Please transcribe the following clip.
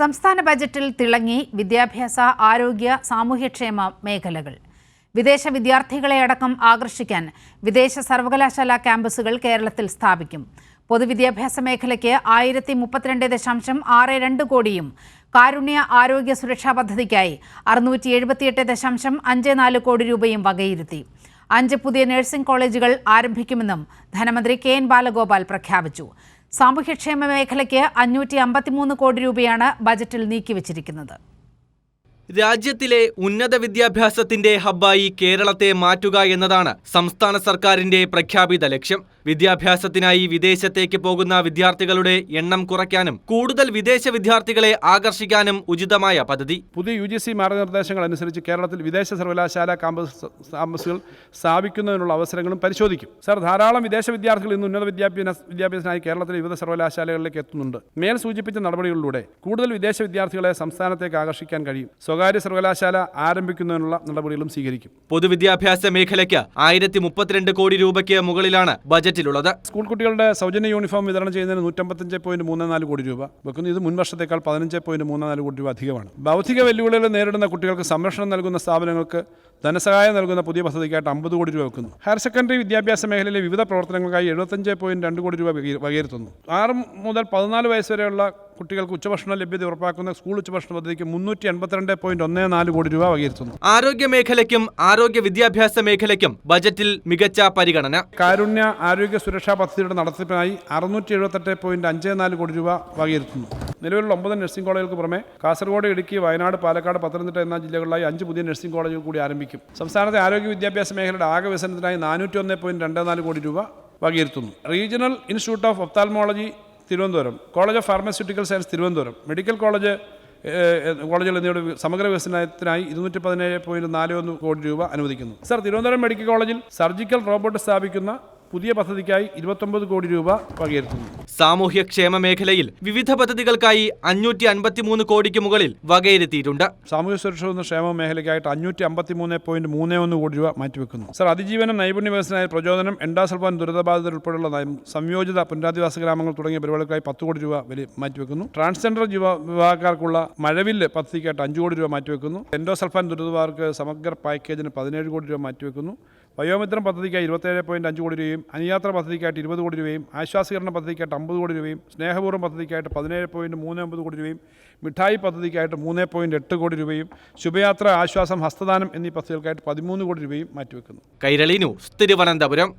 സംസ്ഥാന ബജറ്റിൽ തിളങ്ങി വിദ്യാഭ്യാസ, ആരോഗ്യ, സാമൂഹ്യക്ഷേമ മേഖലകൾ. വിദേശ വിദ്യാർത്ഥികളെ അടക്കം ആകർഷിക്കാൻ വിദേശ സർവകലാശാല ക്യാമ്പസുകൾ കേരളത്തിൽ സ്ഥാപിക്കും. പൊതുവിദ്യാഭ്യാസ മേഖലയ്ക്ക് 1032.62 കോടിയും കാരുണ്യ ആരോഗ്യ സുരക്ഷാ പദ്ധതിക്കായി 678.54 കോടി രൂപയും വകയിരുത്തി. 5 പുതിയ നഴ്സിംഗ് കോളേജുകൾ ആരംഭിക്കുമെന്നും ധനമന്ത്രി കെ.എൻ. ബാലഗോപാൽ പ്രഖ്യാപിച്ചു. സാമൂഹ്യക്ഷേമ മേഖലയ്ക്ക് 553 കോടി രൂപയാണ് ബജറ്റിൽ നീക്കിവച്ചിരിക്കുന്നത്. രാജ്യത്തിലെ ഉന്നത വിദ്യാഭ്യാസത്തിന്റെ ഹബ്ബായി കേരളത്തെ മാറ്റുക എന്നതാണ് സംസ്ഥാന സർക്കാരിന്റെ പ്രഖ്യാപിത ലക്ഷ്യം. വിദ്യാഭ്യാസത്തിനായി വിദേശത്തേക്ക് പോകുന്ന വിദ്യാർത്ഥികളുടെ എണ്ണം കുറയ്ക്കാനും കൂടുതൽ വിദേശ വിദ്യാർത്ഥികളെ ആകർഷിക്കാനും ഉചിതമായ പദ്ധതി. പുതിയ UGC മാർഗനിർദ്ദേശങ്ങൾ അനുസരിച്ച് കേരളത്തിൽ വിദേശ സർവകലാശാല ക്യാമ്പസുകൾ സ്ഥാപിക്കുന്നതിനുള്ള അവസരങ്ങളും പരിശോധിക്കും. സർ, ധാരാളം വിദേശ വിദ്യാർത്ഥികൾ ഇന്ന് ഉന്നത വിദ്യാഭ്യാസത്തിനായി കേരളത്തിലെ വിവിധ സർവകലാശാലകളിലേക്ക് എത്തുന്നുണ്ട്. മേൽ സൂചിപ്പിച്ച നടപടികളിലൂടെ കൂടുതൽ വിദേശ വിദ്യാർത്ഥികളെ സംസ്ഥാനത്തേക്ക് ആകർഷിക്കാൻ കഴിയും. സ്വകാര്യ സർവകലാശാല ആരംഭിക്കുന്നതിനുള്ള നടപടികളും സ്വീകരിക്കും. പൊതുവിദ്യാഭ്യാസ മേഖലയ്ക്ക് 1032 കോടി രൂപയ്ക്ക് മുകളിലാണ് ബജറ്റിലുള്ളത്. സ്കൂൾ കുട്ടികളുടെ സൗജന്യ യൂണിഫോം വിതരണം ചെയ്യുന്നതിന് 155.34 കോടി രൂപ വെക്കുന്നു. ഇത് മുൻ വർഷത്തേക്കാൾ 15.34 കോടി രൂപ അധികമാണ്. ഭൗതിക വെല്ലുവിളികൾ നേരിടുന്ന കുട്ടികൾക്ക് സംരക്ഷണം നൽകുന്ന സ്ഥാപനങ്ങൾക്ക് ധനസഹായം നൽകുന്ന പുതിയ പദ്ധതിക്കായിട്ട് 50 കോടി രൂപ വെക്കുന്നു. ഹയർ സെക്കൻഡറി വിദ്യാഭ്യാസ മേഖലയിലെ വിവിധ പ്രവർത്തനങ്ങൾക്കായി 75.2 കോടി രൂപ വകയിരുത്തുന്നു. 6 മുതൽ 14 വയസ്സ് വരെയുള്ള കുട്ടികൾക്ക് ഉച്ചഭക്ഷണ ലഭ്യത ഉറപ്പാക്കുന്ന സ്കൂൾ ഉച്ചഭക്ഷണ പദ്ധതിക്ക് 382.14 കോടി രൂപ വകയിരുത്തുന്നു. ആരോഗ്യ മേഖലയ്ക്കും ആരോഗ്യ വിദ്യാഭ്യാസ മേഖലയ്ക്കും ബജറ്റിൽ മികച്ച പരിഗണന. കാരുണ്യ ആരോഗ്യ സുരക്ഷാ പദ്ധതിയുടെ നടത്തിപ്പിനായി 678.54 കോടി രൂപ വകയിരുത്തുന്നു. നിലവിലുള്ള 9 നഴ്സിംഗ് കോളേജുകൾക്ക് പുറമെ കാസർഗോഡ്, ഇടുക്കി, വയനാട്, പാലക്കാട്, പത്തനംതിട്ട എന്ന ജില്ലകളിലായി 5 പുതിയ നഴ്സിംഗ് കോളേജുകൾ കൂടി ആരംഭിക്കും. സംസ്ഥാനത്തെ ആരോഗ്യ വിദ്യാഭ്യാസ മേഖലയുടെ ആകെ വികസനത്തിനായി 401.24 കോടി രൂപ വകയിരുത്തുന്നു. Regional institute of ophthalmology Thiruvananthapuram, college of pharmaceutical science Thiruvananthapuram, medical കോളേജുകൾ എന്നിവയുടെ സമഗ്ര വികസനത്തിനായി 217.41 കോടി രൂപ അനുവദിക്കുന്നു. സർ, തിരുവനന്തപുരം മെഡിക്കൽ കോളേജിൽ സർജിക്കൽ റോബോട്ട് സ്ഥാപിക്കുന്ന പുതിയ പദ്ധതിക്കായി 29 കോടി രൂപ വകയിരുത്തുന്നു. സാമൂഹ്യക്ഷേമ മേഖലയിൽ വിവിധ പദ്ധതികൾക്കായി 553 കോടിക്ക് മുകളിൽ വകയിരുത്തിയിട്ടുണ്ട്. സാമൂഹ്യ സുരക്ഷ ക്ഷേമ മേഖലയ്ക്കായിട്ട് 553.31 കോടി രൂപ മാറ്റിവെക്കുന്നു. സർ, അതിജീവനം, നൈപുണ്യ വികസന പ്രചോദനം, എൻഡോസൾഫാൻ ദുരിതബാധിതർ ഉൾപ്പെടെയുള്ള സംയോജിത പുനരധിവാസ ഗ്രാമങ്ങൾ തുടങ്ങിയ പരിപാടികൾക്കായി 10 കോടി രൂപ മാറ്റിവെക്കുന്നു. ട്രാൻസ്ജെൻഡർ വിഭാഗക്കാർക്കുള്ള മഴവില്ല് പദ്ധതിക്കായിട്ട് 5 കോടി രൂപ മാറ്റിവെക്കുന്നു. എൻഡോസൾഫാൻ ദുരിതബാധിതർക്ക് സമഗ്ര പാക്കേജിന് 17 കോടി രൂപ മാറ്റിവെക്കുന്നു. വയോമിത്രം പദ്ധതിക്കായി 27.5 കോടി രൂപയും, അനുയാത്ര പദ്ധതിക്കായിട്ട് 20 കോടി രൂപയും, ആശ്വാസീകരണ പദ്ധതിക്കായിട്ട് 50 കോടി രൂപയും, സ്നേഹപൂർവ്വം പദ്ധതിക്കായിട്ട് 17.39 കോടി രൂപയും, മിഠായി പദ്ധതിക്കായിട്ട് 3.8 കോടി രൂപയും, ശുഭയാത്ര, ആശ്വാസം, ഹസ്തദാനം എന്നീ പദ്ധതികൾക്കായിട്ട് 13 കോടി രൂപയും മാറ്റിവെക്കുന്നു. കൈരളി ന്യൂസ്, തിരുവനന്തപുരം.